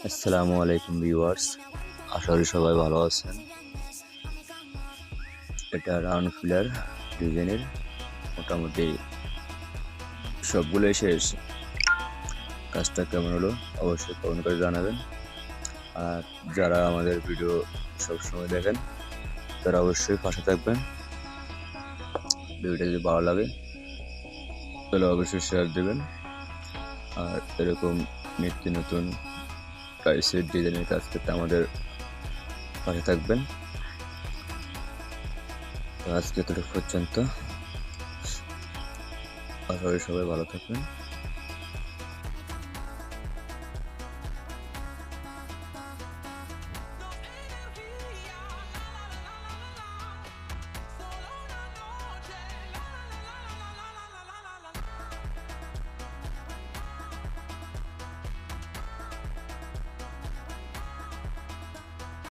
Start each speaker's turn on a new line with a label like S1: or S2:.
S1: আসসালামু আলাইকুম ভিউয়ার্স, আশা করি সবাই ভালো আছেন। এটা রাউন্ড ফিলার ডিজাইনের মোটামুটি সবগুলোই শেষ। কাজটা কেমন হলো অবশ্যই কমেন্ট করে জানাবেন। আর যারা আমাদের ভিডিও সবসময় দেখেন তারা অবশ্যই পাশে থাকবেন। ভিডিওটা যদি ভালো লাগে তাহলে অবশ্যই শেয়ার দেবেন। আর এরকম নিত্য নতুন প্রাইসের ডিজাইনের কাজ করতে আমাদের পাশে থাকবেন। তো আজকে এতটুকু পর্যন্ত। আশা করি সবাই ভালো থাকবেন।